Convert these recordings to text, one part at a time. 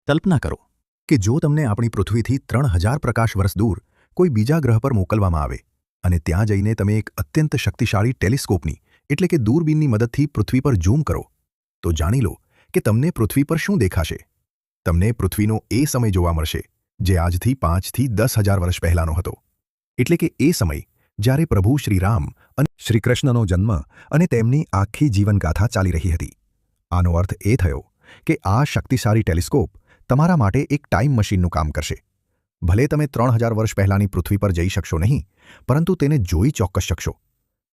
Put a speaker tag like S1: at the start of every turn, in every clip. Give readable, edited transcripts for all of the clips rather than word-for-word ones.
S1: કલ્પના કરો કે જો તમને આપણી પૃથ્વીથી 3000 પ્રકાશ વર્ષ દૂર કોઈ બીજા ગ્રહ પર મોકલવામાં આવે અને ત્યાં જઈને તમે એક અત્યંત શક્તિશાળી ટેલિસ્કોપની એટલે કે દૂરબીનની મદદથી પૃથ્વી પર ઝૂમ કરો તો જાણી લો કે તમને પૃથ્વી પર શું દેખાશે। તમને પૃથ્વીનો એ સમય જોવા મળશે જે આજથી 5 થી 10,000 વર્ષ પહેલાંનો હતો, એટલે કે એ સમય જ્યારે પ્રભુ શ્રીરામ અને શ્રીકૃષ્ણનો જન્મ અને તેમની આખી જીવનગાથા ચાલી રહી હતી। આનો અર્થ એ થયો કે આ શક્તિશાળી ટેલિસ્કોપ તમારા માટે એક ટાઈમ મશીનનું કામ કરશે। ભલે તમે 3000 વર્ષ પહેલાંની પૃથ્વી પર જઈ શકશો નહીં, પરંતુ તેને જોઈ ચોક્કસ શકશો।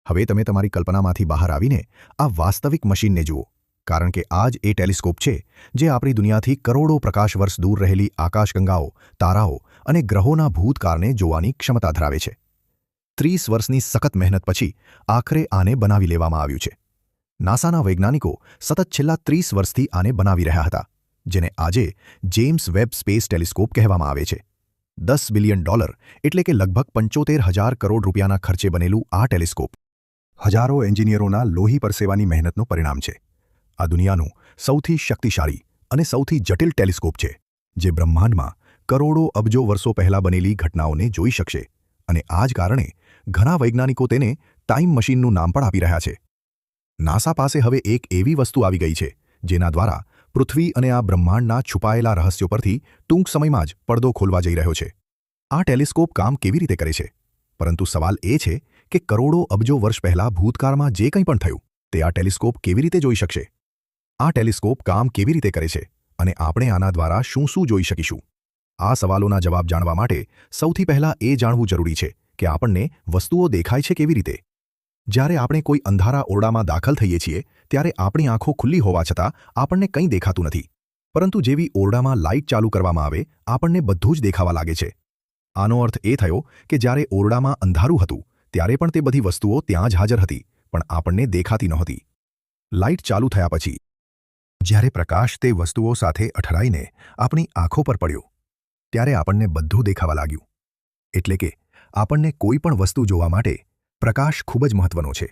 S1: હવે તમે તમારી કલ્પનામાંથી બહાર આવીને આ વાસ્તવિક મશીનને જુઓ, કારણ કે આ જ એ ટેલિસ્કોપ છે જે આપણી દુનિયાથી કરોડો પ્રકાશ વર્ષ દૂર રહેલી આકાશગંગાઓ, તારાઓ અને ગ્રહોના ભૂતકાળને જોવાની ક્ષમતા ધરાવે છે। 30 વર્ષની સખત મહેનત પછી આખરે આને બનાવી લેવામાં આવ્યું છે। નાસાના વૈજ્ઞાનિકો સતત છેલ્લા 30 વર્ષથી આને બનાવી રહ્યા હતા, જેને આજે જેમ્સ વેબ સ્પેસ ટેલિસ્કોપ કહેવામાં આવે છે। $10 બિલિયન એટલે કે લગભગ 75,000 કરોડ રૂપિયાના ખર્ચે બનેલું આ ટેલિસ્કોપ હજારો એન્જિનિયરોના લોહી પરસેવાની મહેનતનું પરિણામ છે। આ દુનિયાનું સૌથી શક્તિશાળી અને સૌથી જટિલ ટેલિસ્કોપ છે, જે બ્રહ્માંડમાં કરોડો અબજો વર્ષો પહેલાં બનેલી ઘટનાઓને જોઈ શકશે, અને આ જ કારણે ઘણા વૈજ્ઞાનિકો તેને ટાઈમ મશીનનું નામ પણ આપી રહ્યા છે। નાસા પાસે હવે એક એવી વસ્તુ આવી ગઈ છે જેના દ્વારા પૃથ્વી અને આ બ્રહ્માંડના છુપાયેલા રહસ્યો પરથી ટૂંક સમયમાં જ પડદો ખોલવા જઈ રહ્યો છે। આ ટેલિસ્કોપ કામ કેવી રીતે કરે છે? પરંતુ સવાલ એ છે કે કરોડો અબજો વર્ષ પહેલાં ભૂતકાળમાં જે કંઈ પણ થયું તે આ ટેલિસ્કોપ કેવી રીતે જોઈ શકશે? આ ટેલિસ્કોપ કામ કેવી રીતે કરે છે અને આપણે આના દ્વારા શું શું જોઈ શકીશું? આ સવાલોના જવાબ જાણવા માટે સૌથી પહેલાં એ જાણવું જરૂરી છે કે આપણને વસ્તુઓ દેખાય છે કેવી રીતે। જ્યારે આપણે કોઈ અંધારા ઓરડામાં દાખલ થઈએ છીએ ત્યારે આપણી આંખો ખુલ્લી હોવા છતાં આપણને કંઈ દેખાતું નથી, પરંતુ જેવી ઓરડામાં લાઇટ ચાલુ કરવામાં આવે આપણને બધું જ દેખાવા લાગે છે। આનો અર્થ એ થયો કે જ્યારે ઓરડામાં અંધારું હતું ત્યારે પણ તે બધી વસ્તુઓ ત્યાં જ હાજર હતી, પણ આપણને દેખાતી નહોતી। લાઇટ ચાલુ થયા પછી જ્યારે પ્રકાશ તે વસ્તુઓ સાથે અથડાઈને આપણી આંખો પર પડ્યો ત્યારે આપણને બધું દેખાવા લાગ્યું। એટલે કે આપણને કોઈ પણ વસ્તુ જોવા માટે પ્રકાશ ખૂબ જ મહત્વનો છે।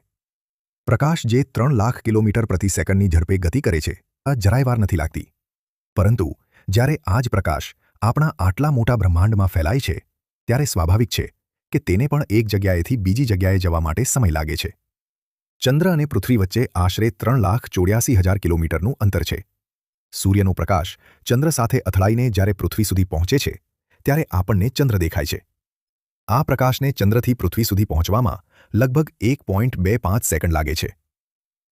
S1: પ્રકાશ જે 3 લાખ કિલોમીટર પ્રતિ સેકન્ડની ઝડપે ગતિ કરે છે, આ જરાય વાર નથી લાગતી, પરંતુ જ્યારે આ જ પ્રકાશ આપણા આટલા મોટા બ્રહ્માંડમાં ફેલાય છે ત્યારે સ્વાભાવિક છે કે તેને પણ એક જગ્યાએથી બીજી જગ્યાએ જવા માટે સમય લાગે છે। ચંદ્ર અને પૃથ્વી વચ્ચે આશરે 3,84,000 કિલોમીટરનું અંતર છે। સૂર્યનો પ્રકાશ ચંદ્ર સાથે અથડાઈને જ્યારે પૃથ્વી સુધી પહોંચે છે ત્યારે આપણને ચંદ્ર દેખાય છે। આ પ્રકાશને ચંદ્રથી પૃથ્વી સુધી પહોંચવામાં લગભગ 1.25 સેકન્ડ લાગે છે।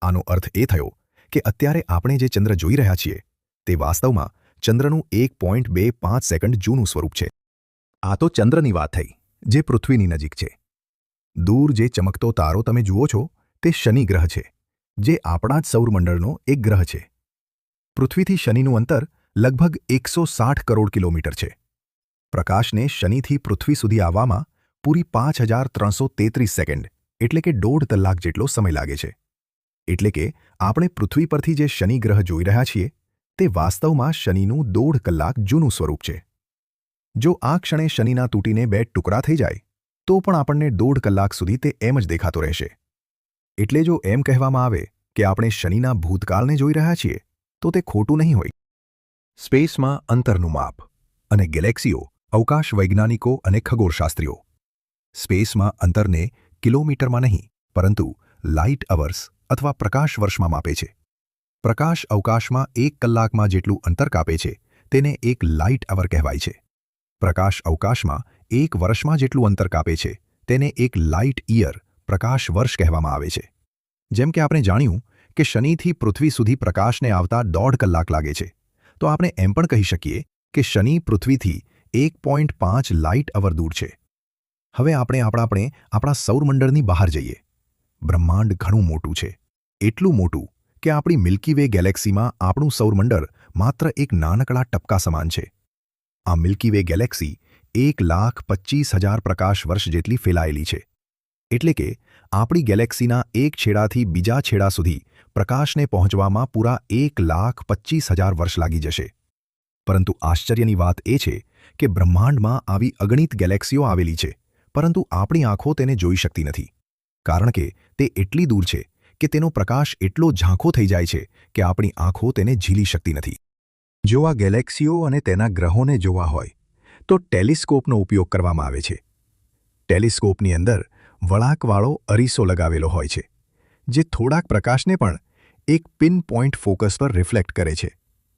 S1: આનો અર્થ એ થયો કે અત્યારે આપણે જે ચંદ્ર જોઈ રહ્યા છીએ તે વાસ્તવમાં ચંદ્રનું 1.25 સેકન્ડ જૂનું સ્વરૂપ છે। આ તો ચંદ્રની વાત થઈ, જે પૃથ્વીની નજીક છે। દૂર જે ચમકતો તારો તમે જુઓ છો તે શનિ ગ્રહ છે, જે આપણા જ સૌરમંડળનો એક ગ્રહ છે। પૃથ્વીથી શનિનું અંતર લગભગ 160 કરોડ કિલોમીટર છે। પ્રકાશને શનિથી પૃથ્વી સુધી આવવામાં પૂરી 5,333 સેકન્ડ એટલે કે 1.5 કલાક જેટલો સમય લાગે છે। એટલે કે આપણે પૃથ્વી પરથી જે શનિ ગ્રહ જોઈ રહ્યા છીએ તે વાસ્તવમાં શનિનું 1.5 કલાક જૂનું સ્વરૂપ છે। જો આ ક્ષણે શનિના તૂટીને 2 ટુકડા થઈ જાય તો પણ આપણને 1.5 કલાક સુધી તે એમ જ દેખાતો રહેશે। એટલે જો એમ કહેવામાં આવે કે આપણે શનિના ભૂતકાળને જોઈ રહ્યા છીએ તો તે ખોટું નહીં હોય। સ્પેસમાં અંતરનું માપ અને ગેલેક્સીઓ, અવકાશ વૈજ્ઞાનિકો અને ખગોળશાસ્ત્રીઓ સ્પેસમાં અંતરને કિલોમીટરમાં નહીં પરંતુ લાઇટ અવર્સ અથવા પ્રકાશ વર્ષમાં માપે છે। પ્રકાશ અવકાશમાં 1 કલાકમાં જેટલું અંતર કાપે છે તેને એક લાઇટ અવર કહેવાય છે। પ્રકાશ અવકાશમાં 1 વર્ષમાં જેટલું અંતર કાપે છે તેને એક લાઇટ ઈયર પ્રકાશ વર્ષ કહેવામાં આવે છે। જેમ કે આપણે જાણ્યું કે શનિથી પૃથ્વી સુધી પ્રકાશને આવતા 1.5 કલાક લાગે છે, તો આપણે એમ પણ કહી શકીએ કે શનિ પૃથ્વીથી 1.5 લાઇટ અવર દૂર છે। હવે આપણે આપણા સૌરમંડળની બહાર જઈએ। બ્રહ્માંડ ઘણું મોટું છે, એટલું મોટું કે આપણી મિલ્કી વે ગેલેક્સીમાં આપણું સૌરમંડળ માત્ર એક નાનકડા ટપકા સમાન છે। આ મિલ્કી વે ગેલેક્સી 1,25,000 પ્રકાશ વર્ષ જેટલી ફેલાયેલી છે। એટલે કે આપણી ગેલેક્સીના એક છેડાથી બીજા છેડા સુધી પ્રકાશને પહોંચવામાં પૂરા 1,25,000 વર્ષ લાગી જશે। પરંતુ આશ્ચર્યની વાત એ છે કે બ્રહ્માંડમાં આવી અગણિત ગેલેક્સીઓ આવેલી છે, પરંતુ આપણી આંખો તેને જોઈ શકતી નથી, કારણ કે તે એટલી દૂર છે કે તેનો પ્રકાશ એટલો ઝાંખો થઈ જાય છે કે આપણી આંખો તેને ઝીલી શકતી નથી। જો આ ગેલેક્સીઓ અને તેના ગ્રહોને જોવા હોય તો ટેલિસ્કોપનો ઉપયોગ કરવામાં આવે છે. ટેલિસ્કોપની અંદર વળાંકવાળો અરીસો લગાવેલો હોય છે, જે થોડાક પ્રકાશને પણ એક પિન પોઇન્ટ ફોકસ પર રિફ્લેક્ટ કરે છે,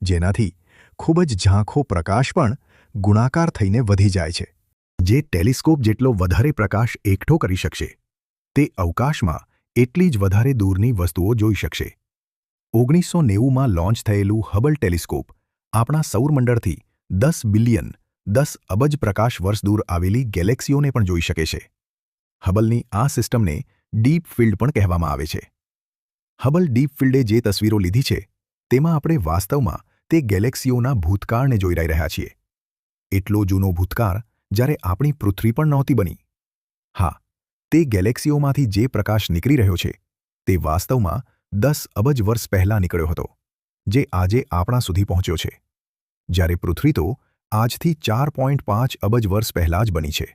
S1: જેનાથી ખૂબ જ ઝાંખો પ્રકાશ પણ ગુણાકાર થઈને વધી જાય છે. જે ટેલિસ્કોપ જેટલો વધારે પ્રકાશ એકઠો કરી શકશે, તે અવકાશમાં એટલી જ વધારે દૂરની વસ્તુઓ જોઈ શકશે. 1990માં લોન્ચ થયેલું હબલ ટેલિસ્કોપ આપણા સૌરમંડળથી 10 બિલિયન 10 અબજ પ્રકાશ વર્ષ દૂર આવેલી ગેલેક્સીઓને પણ જોઈ શકે છે. હબલની આ સિસ્ટમને ડીપ ફિલ્ડ પણ કહેવામાં આવે છે. હબલ ડીપ ફિલ્ડે જે તસવીરો લીધી છે, તેમાં આપણે વાસ્તવમાં તે ગેલેક્સીઓના ભૂતકાળને જોઈ રહ્યા છીએ. એટલો જૂનો ભૂતકાળ જ્યારે આપણી પૃથ્વી પણ નહોતી બની. હા, તે ગેલેક્સીઓમાંથી જે પ્રકાશ નીકળી રહ્યો છે, તે વાસ્તવમાં 10 અબજ વર્ષ પહેલાં નીકળ્યો હતો, જે આજે આપણા સુધી પહોંચ્યો છે. જ્યારે પૃથ્વી તો આજથી 4.5 અબજ વર્ષ પહેલાં જ બની છે.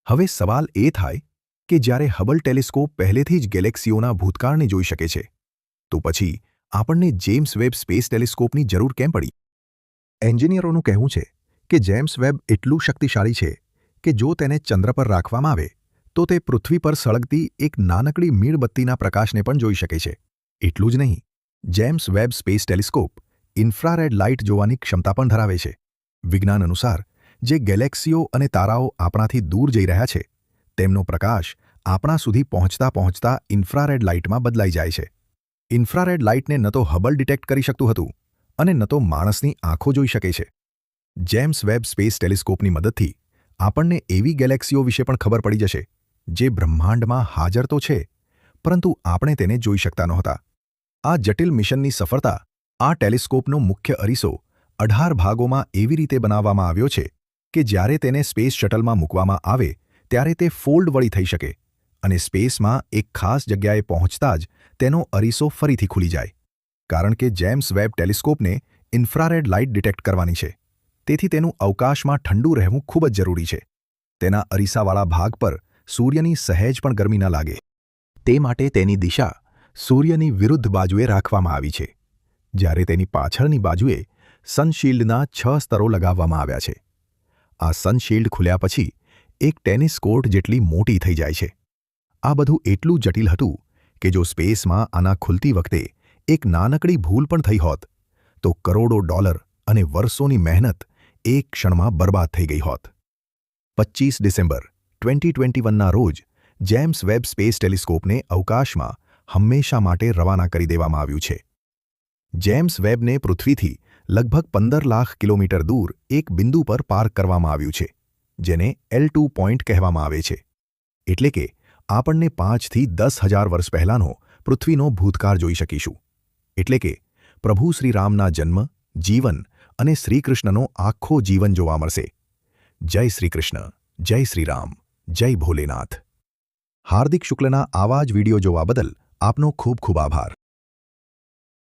S1: હવે સવાલ એ થાય કે જ્યારે હબલ ટેલિસ્કોપ પહેલેથી જ ગેલેક્સીઓના ભૂતકાળને જોઈ શકે છે, તો પછી આપણને જેમ્સ વેબ સ્પેસ ટેલિસ્કોપની જરૂર કેમ પડી? એન્જિનિયરોનું કહેવું છે કે જેમ્સ વેબ એટલું શક્તિશાળી છે કે જો તેને ચંદ્ર પર રાખવામાં આવે તો તે પૃથ્વી પર સળગતી એક નાનકડી મીણબત્તીના પ્રકાશને પણ જોઈ શકે છે. એટલું જ નહીં, James web space telescope infrared light જોવાની ક્ષમતા પણ ધરાવે છે. વિજ્ઞાન અનુસાર જે ગેલેક્સીઓ અને તારાઓ આપણાથી દૂર જઈ રહ્યા છે, તેમનો પ્રકાશ આપણા સુધી પહોંચતા પહોંચતા ઇન્ફ્રારેડ લાઇટમાં બદલાઈ જાય છે. ઇન્ફ્રારેડ લાઇટને ન તો હબલ ડિટેક્ટ કરી શકતું હતું અને ન તો માણસની આંખો જોઈ શકે છે. જેમ્સ વેબ સ્પેસ ટેલિસ્કોપની મદદથી આપણને એવી ગેલેક્સીઓ વિશે પણ ખબર પડી જશે જે બ્રહ્માંડમાં હાજર તો છે, પરંતુ આપણે તેને જોઈ શકતા નહોતા. આ જટિલ મિશનની સફળતા આ ટેલિસ્કોપનો મુખ્ય અરીસો 18 ભાગોમાં એવી રીતે બનાવવામાં આવ્યો છે કે જ્યારે તેને સ્પેસ શટલમાં મૂકવામાં આવે ત્યારે તે ફોલ્ડ વળી થઈ શકે અને સ્પેસમાં એક ખાસ જગ્યાએ પહોંચતા જ તેનો અરીસો ફરીથી ખુલી જાય. કારણ કે જેમ્સ વેબ ટેલિસ્કોપને ઇન્ફ્રારેડ લાઇટ ડિટેક્ટ કરવાની છે, તેથી તેનું અવકાશમાં ઠંડુ રહેવું ખૂબ જ જરૂરી છે. તેના અરીસાવાળા ભાગ પર સૂર્યની સહેજ પણ ગરમી ન લાગે, તે માટે તેની દિશા સૂર્યની વિરુદ્ધ બાજુએ રાખવામાં આવી છે, જ્યારે તેની પાછળની બાજુએ સનશીલ્ડના 6 સ્તરો લગાવવામાં આવ્યા છે. આ સનશીલ્ડ ખુલ્યા પછી એક ટેનિસ કોર્ટ જેટલી મોટી થઈ જાય છે. આ બધું એટલું જટિલ હતું કે જો સ્પેસમાં આના ખુલતી વખતે એક નાનકડી ભૂલ પણ થઈ હોત, તો કરોડો ડોલર અને વર્ષોની મહેનત એક ક્ષણમાં બરબાદ થઈ ગઈ હોત. 25 ડિસેમ્બર 2021ના રોજ જેમ્સ વેબ સ્પેસ ટેલિસ્કોપને અવકાશમાં હંમેશા માટે રવાના કરી દેવામાં આવ્યું છે. જેમ્સ વેબને પૃથ્વીથી લગભગ 15 લાખ કિલોમીટર દૂર એક બિંદુ પર પાર્ક કરવામાં આવ્યું છે, જેને L2 પોઇન્ટ કહેવામાં આવે છે. એટલે કે આપણને 5 થી 10,000 વર્ષ પહેલાંનો પૃથ્વીનો ભૂતકાળ જોઈ શકીશું. એટલે કે પ્રભુ શ્રીરામના જન્મ, જીવન અને શ્રીકૃષ્ણનો આખો જીવન જોવા મળશે. જય શ્રી કૃષ્ણ, જય શ્રીરામ, જય ભોલેનાથ. હાર્દિક શુક્લના આવા જ વિડીયો જોવા બદલ આપનો ખૂબ ખૂબ આભાર.